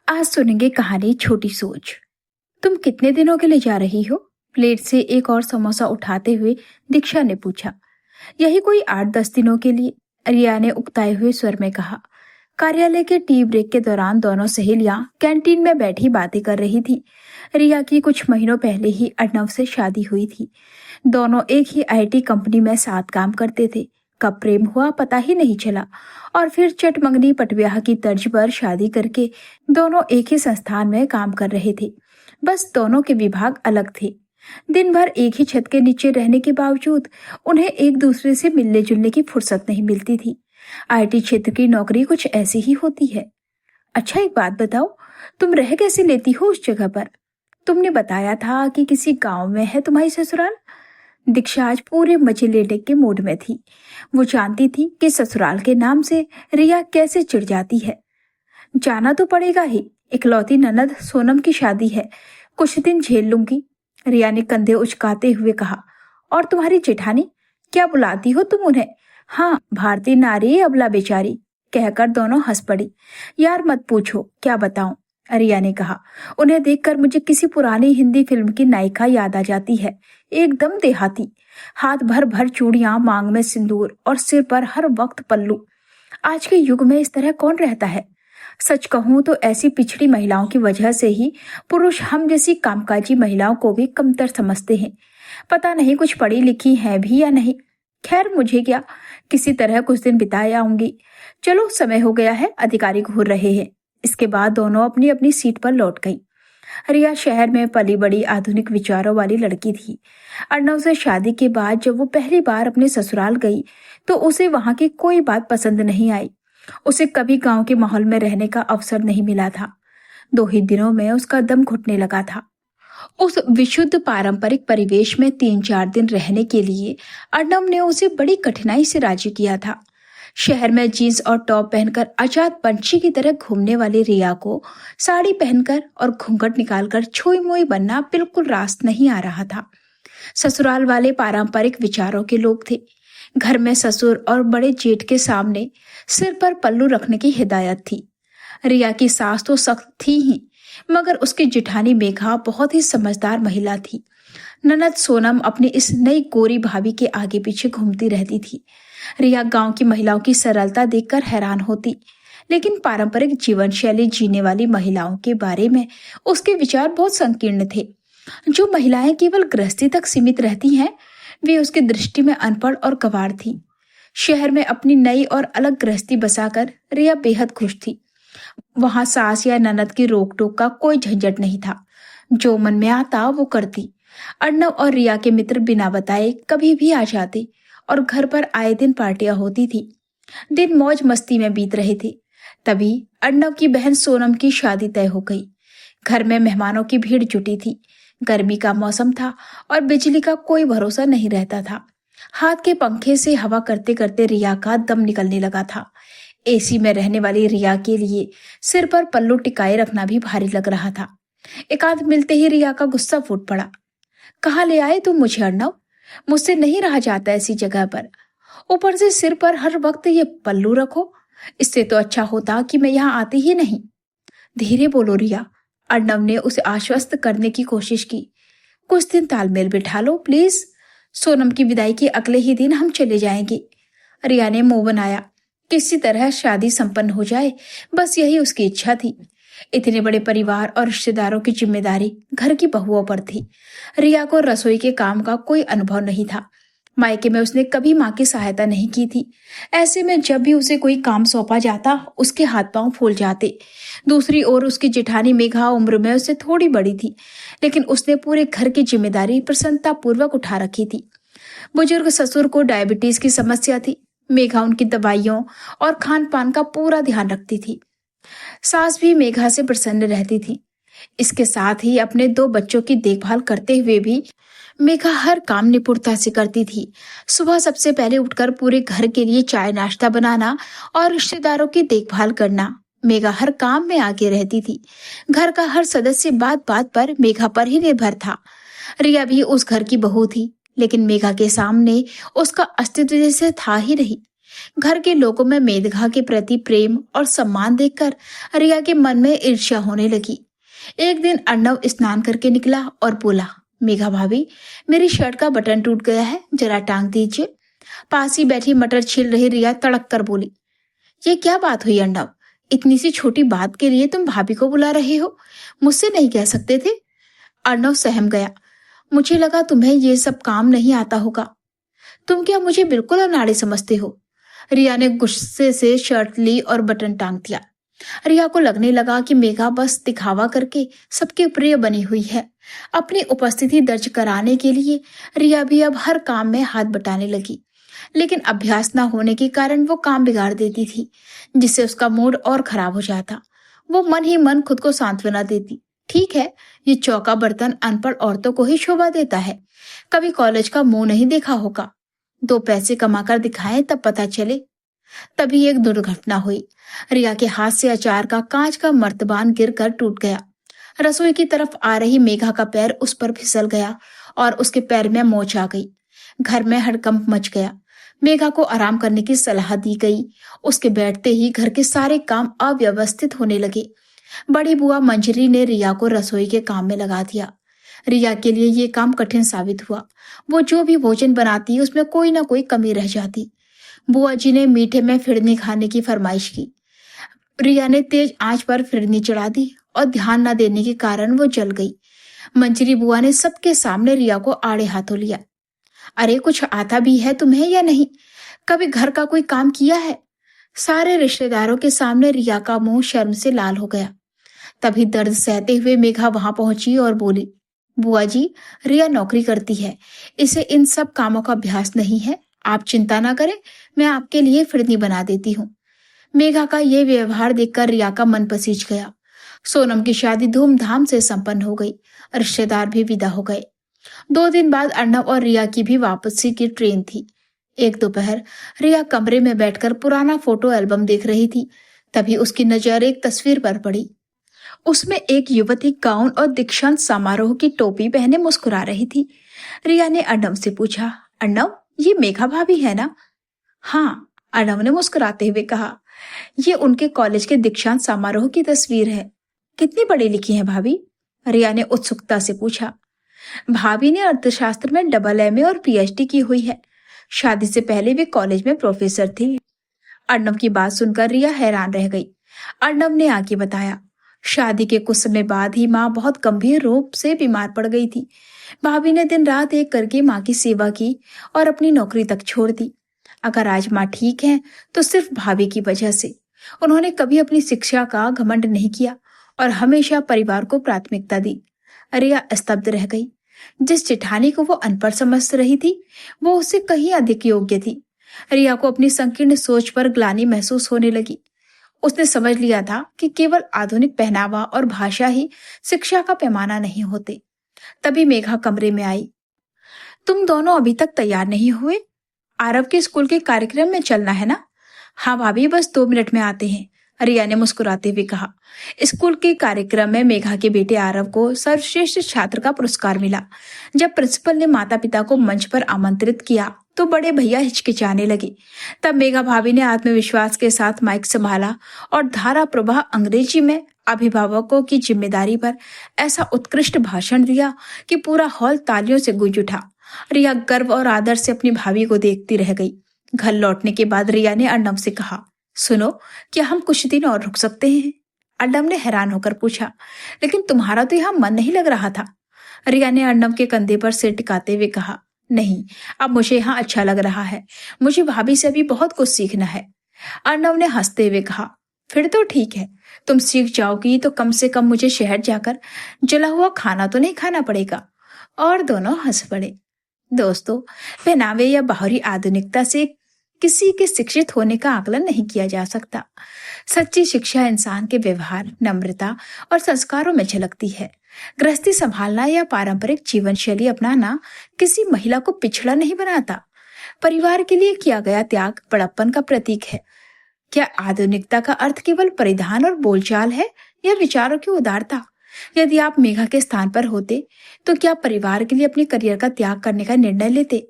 आज सुनेंगे कहानी छोटी सोच। तुम कितने दिनों के लिए जा रही हो? प्लेट से एक और समोसा उठाते हुए दीक्षा ने पूछा। यही कोई 8-10 दिनों के लिए, रिया ने उकताए हुए स्वर में कहा। कार्यालय के टी ब्रेक के दौरान दोनों सहेलियां कैंटीन में बैठी बातें कर रही थी। रिया की कुछ महीनों पहले ही अर्णव से शादी हुई थी। दोनों एक ही आईटी कंपनी में साथ काम करते थे। कब प्रेम हुआ पता ही नहीं चला और फिर चटमंगनी पटब्याह की तर्ज पर शादी करके दोनों एक ही संस्थान में काम कर रहे थे। बस दोनों के विभाग अलग थे। दिन भर एक ही छत के नीचे रहने के बावजूद उन्हें एक दूसरे से मिलने जुलने की फुर्सत नहीं मिलती थी। आईटी क्षेत्र की नौकरी कुछ ऐसी ही होती है। अच्छा, एक बात बताओ, तुम रह कैसे लेती हो उस जगह पर? तुमने बताया था कि किसी गांव में है तुम्हारी ससुराल। दीक्षा आज पूरे मजे लेने के मूड में थी। वो जानती थी कि ससुराल के नाम से रिया कैसे चिढ़ जाती है। जाना तो पड़ेगा ही, इकलौती ननद सोनम की शादी है, कुछ दिन झेल लूंगी, रिया ने कंधे उचकाते हुए कहा। और तुम्हारी जेठानी, क्या बुलाती हो तुम उन्हें? हाँ, भारतीय नारी अबला बेचारी, कहकर दोनों हंस पड़ी। यार मत पूछो, क्या बताऊं, रिया ने कहा। उन्हें देखकर मुझे किसी पुरानी हिंदी फिल्म की नायिका याद आ जाती है, एकदम देहाती। हाथ भर भर चूड़ियां, मांग में सिंदूर और सिर पर हर वक्त पल्लू। आज के युग में इस तरह कौन रहता है? सच कहूं तो ऐसी पिछड़ी महिलाओं की वजह से ही पुरुष हम जैसी कामकाजी महिलाओं को भी कमतर समझते हैं। पता नहीं कुछ पढ़ी लिखी है भी या नहीं। खैर, मुझे क्या, किसी तरह कुछ दिन बिताए आऊंगी। चलो, समय हो गया है, अधिकारी घूर रहे हैं। इसके बाद दोनों अपनी अपनी सीट पर लौट गई। रिया शहर में पली बड़ी आधुनिक विचारों वाली लड़की थी। अर्णव से शादी के बाद जब वो पहली बार अपने ससुराल गई तो उसे वहां की कोई बात पसंद नहीं आई। उसे कभी गांव के माहौल में रहने का अवसर नहीं मिला था। 2 ही दिनों में उसका दम घुटने लगा था। उस विशुद्ध पारंपरिक परिवेश में 3-4 दिन रहने के लिए अर्णव ने उसे बड़ी कठिनाई से राजी किया था। शहर में जींस और टॉप पहनकर आजाद पंछी की तरह घूमने वाली रिया को साड़ी पहनकर और घूंघट निकालकर छोई मोई बनना बिल्कुल रास्त नहीं आ रहा था। ससुराल वाले पारंपरिक विचारों के लोग थे। घर में ससुर और बड़े जेठ के सामने सिर पर पल्लू रखने की हिदायत थी। रिया की सास तो सख्त थी ही, मगर उसकी जेठानी मेघा बहुत ही समझदार महिला थी। ननद सोनम अपनी इस नई गोरी भाभी के आगे पीछे घूमती रहती थी। रिया गांव की महिलाओं की सरलता देखकर हैरान होती, लेकिन पारंपरिक जीवन शैली जीने वाली महिलाओं के बारे में उसके विचार बहुत संकीर्ण थे। जो महिलाएं केवल गृहस्थी तक सीमित रहती हैं, वे उसकी दृष्टि में अनपढ़ और गंवार थी। शहर में अपनी नई और अलग गृहस्थी बसाकर रिया बेहद खुश थी। वहां सास या ननद की रोक टोक का कोई झंझट नहीं था। जो मन में आता वो करती। अर्णव और रिया के मित्र बिना बताए कभी भी आ जाते और घर पर आए दिन पार्टियां होती थी। दिन मौज मस्ती में बीत रहे थे। तभी अर्णव की बहन सोनम की शादी तय हो गई। घर में मेहमानों की भीड़ जुटी थी। गर्मी का मौसम था और बिजली का कोई भरोसा नहीं रहता था। हाथ के पंखे से हवा करते करते रिया का दम निकलने लगा था। एसी में रहने वाली रिया के लिए सिर पर पल्लू टिकाए रखना भी भारी लग रहा था। एकांत मिलते ही रिया का गुस्सा फूट पड़ा। कहाँ ले आए तुम मुझे अर्णव? मुझसे नहीं रहा जाता ऐसी जगह पर। ऊपर से सिर पर हर वक्त ये पल्लू रखो। इससे तो अच्छा होता कि मैं यहाँ आती ही नहीं। धीरे बोलो रिया, अर्णव ने उसे आश्वस्त करने की कोशिश की। कुछ दिन तालमेल बिठा लो प्लीज। सोनम की विदाई के अगले ही दिन हम चले जाएंगे। रिया ने मुंह बनाया। किसी तरह शादी संपन्न हो जाए, बस यही उसकी इच्छा थी। इतने बड़े परिवार और रिश्तेदारों की जिम्मेदारी घर की बहुओं पर थी। रिया को रसोई के काम का कोई अनुभव नहीं था। मायके में उसने कभी मां की सहायता नहीं की थी। ऐसे में जब भी उसे कोई काम सौंपा जाता, उसके हाथ पांव फूल जाते। दूसरी ओर उसकी जेठानी मेघा उम्र में उससे थोड़ी बड़ी थी, लेकिन उसने पूरे घर की जिम्मेदारी प्रसन्नता पूर्वक उठा रखी थी। बुजुर्ग ससुर को डायबिटीज की समस्या थी। मेघा उनकी दवाइयों और खान पान का पूरा ध्यान रखती थी। सास भी मेघा से प्रसन्न रहती थी। इसके साथ ही अपने 2 बच्चों की देखभाल करते हुए भी मेघा हर काम निपुणता से करती थी। सुबह सबसे पहले उठकर पूरे घर के लिए चाय नाश्ता बनाना और रिश्तेदारों की देखभाल करना। मेघा हर काम में आगे रहती थी। घर का हर सदस्य बात बात पर मेघा पर ही निर्भर था। रिया भी उस घर की बहू थी, लेकिन मेघा के सामने उसका अस्तित्व जैसे था ही नहीं। घर के लोगों में मेघा के प्रति प्रेम और सम्मान देखकर रिया के मन में ईर्ष्या होने लगी। एक दिन अर्णव स्नान करके निकला और बोला, मेघा भाभी, मेरी शर्ट का बटन टूट गया है, जरा टांग दीजिए। पास ही बैठी मटर छील रही रिया तड़क कर बोली, ये क्या बात हुई अर्णव? इतनी सी छोटी बात के लिए तुम भाभी को बुला रहे हो? मुझसे नहीं कह सकते थे? अर्णव सहम गया। मुझे लगा तुम्हें ये सब काम नहीं आता होगा। तुम क्या मुझे बिल्कुल अनाड़ी समझते हो? रिया ने गुस्से से शर्ट ली और बटन टांग दिया। रिया को लगने लगा कि मेघा बस दिखावा करके सबके प्रिय बनी हुई है। अपनी उपस्थिति दर्ज कराने के लिए रिया भी अब हर काम में हाथ बटाने लगी, लेकिन अभ्यास न होने के कारण वो काम बिगाड़ देती थी, जिससे उसका मूड और खराब हो जाता। वो मन ही मन खुद को सांत्वना देती, ठीक है, ये चौका बर्तन अनपढ़ औरतों को ही शोभा देता है, कभी कॉलेज का मुंह नहीं देखा होगा। 2 पैसे कमाकर दिखाएं तब पता चले। तभी एक दुर्घटना हुई। रिया के हाथ से अचार का कांच का मर्तबान गिरकर टूट गया। रसोई की तरफ आ रही मेघा का पैर उस पर फिसल गया और उसके पैर में मोच आ गई। घर में हड़कंप मच गया। मेघा को आराम करने की सलाह दी गई। उसके बैठते ही घर के सारे काम अव्यवस्थित होने लगे। बड़ी बुआ मंजरी ने रिया को रसोई के काम में लगा दिया। रिया के लिए ये काम कठिन साबित हुआ। वो जो भी भोजन बनाती उसमें कोई ना कोई कमी रह जाती। बुआ जी ने मीठे में फिरनी खाने की फरमाइश की। रिया ने तेज आंच पर फिरनी चढ़ा दी और ध्यान न देने के कारण वो जल गई। मंजरी बुआ ने सबके सामने रिया को आड़े हाथों लिया। अरे कुछ आता भी है तुम्हें या नहीं? कभी घर का कोई काम किया है? सारे रिश्तेदारों के सामने रिया का मुंह शर्म से लाल हो गया। तभी दर्द सहते हुए मेघा वहां पहुंची और बोली, बुआ जी, रिया नौकरी करती है, इसे इन सब कामों का अभ्यास नहीं है। आप चिंता ना करें, मैं आपके लिए फिरनी बना देती हूँ। मेघा का ये व्यवहार देखकर रिया का मन पसीज गया। सोनम की शादी धूमधाम से संपन्न हो गई। रिश्तेदार भी विदा हो गए। 2 दिन बाद अर्णव और रिया की भी वापसी की ट्रेन थी। एक दोपहर रिया कमरे में बैठकर पुराना फोटो एल्बम देख रही थी। तभी उसकी नजर एक तस्वीर पर पड़ी। उसमें एक युवती गाउन और दीक्षांत समारोह की टोपी पहने मुस्कुरा रही थी। रिया ने अर्णव से पूछा, अर्णव, ये मेघा भाभी है ना? हाँ, अर्णव ने मुस्कुराते हुए कहा। ये उनके कॉलेज के दीक्षांत समारोह की तस्वीर है। कितनी पढ़ी लिखी है भाभी? रिया ने उत्सुकता से पूछा। भाभी ने अर्थशास्त्र में AA और PhD की हुई है। शादी से पहले वे कॉलेज में प्रोफेसर थी। अर्णव की बात सुनकर रिया हैरान रह गई। अर्णव ने आगे बताया, शादी के कुछ समय बाद ही माँ बहुत गंभीर रूप से बीमार पड़ गई थी। भाभी ने दिन रात एक करके माँ की सेवा की और अपनी नौकरी तक छोड़ दी। अगर आज माँ ठीक है तो सिर्फ भाभी की वजह से। उन्होंने कभी अपनी शिक्षा का घमंड नहीं किया और हमेशा परिवार को प्राथमिकता दी। रिया स्तब्ध रह गई। जिस जेठानी को वो अनपढ़ समझ रही थी, वो उससे कहीं अधिक योग्य थी। रिया को अपनी संकीर्ण सोच पर ग्लानि महसूस होने लगी। उसने समझ लिया था कि केवल आधुनिक पहनावा और भाषा ही शिक्षा का पैमाना नहीं होते। तभी मेघा कमरे में आई। तुम दोनों अभी तक तैयार नहीं हुए? आरव के स्कूल के कार्यक्रम में चलना है ना? हाँ भाभी, बस 2 मिनट में आते हैं, रिया ने मुस्कुराते हुए कहा। स्कूल के कार्यक्रम में मेघा के बेटे आरव को सर्वश्रेष्ठ छात्र का पुरस्कार मिला। जब प्रिंसिपल ने माता पिता को मंच पर आमंत्रित किया तो बड़े भैया हिचकिचाने लगे। तब मेघा भाभी ने आत्मविश्वास के साथ माइक संभाला और धारा प्रवाह अंग्रेजी में अभिभावकों की जिम्मेदारी पर ऐसा उत्कृष्ट भाषण दिया कि पूरा हॉल तालियों से गूंज उठा। रिया गर्व और आदर से अपनी भाभी को देखती रह गई। घर लौटने के बाद रिया ने अर्णव से कहा, सुनो, क्या हम कुछ दिन और रुक सकते हैं? अर्णव ने हैरान होकर पूछा, लेकिन तुम्हारा तो यहाँ मन नहीं लग रहा था। रिया ने अर्णव के कंधे पर सिर टिकाते हुए कहा, नहीं, अब मुझे यहाँ अच्छा लग रहा है। मुझे भाभी से भी बहुत कुछ सीखना है। अर्णव ने हंसते हुए कहा, फिर तो ठीक है, तुम सीख जाओगी तो कम से कम मुझे शहर जाकर जला हुआ खाना तो नहीं खाना पड़ेगा। और दोनों हंस पड़े। दोस्तों, पहनावे या बाहरी आधुनिकता से किसी के शिक्षित होने का आकलन नहीं किया जा सकता। सच्ची शिक्षा इंसान के व्यवहार, नम्रता और संस्कारों में झलकती है। गृहस्थी संभालना या पारंपरिक जीवन शैली अपनाना किसी महिला को पिछड़ा नहीं बनाता। परिवार के लिए किया गया त्याग बड़प्पन का प्रतीक है। क्या आधुनिकता का अर्थ केवल परिधान और बोलचाल है या विचारों की उदारता? यदि आप मेघा के स्थान पर होते तो क्या परिवार के लिए अपने करियर का त्याग करने का निर्णय लेते?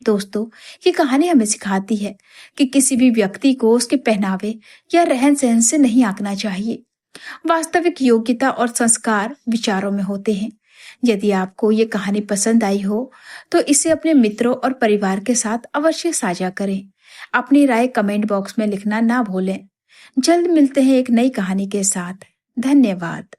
दोस्तों, ये कहानी हमें सिखाती है कि किसी भी व्यक्ति को उसके पहनावे या रहन सहन से नहीं आंकना चाहिए। वास्तविक योग्यता और संस्कार विचारों में होते हैं। यदि आपको ये कहानी पसंद आई हो तो इसे अपने मित्रों और परिवार के साथ अवश्य साझा करें। अपनी राय कमेंट बॉक्स में लिखना ना भूलें। जल्द मिलते हैं एक नई कहानी के साथ। धन्यवाद।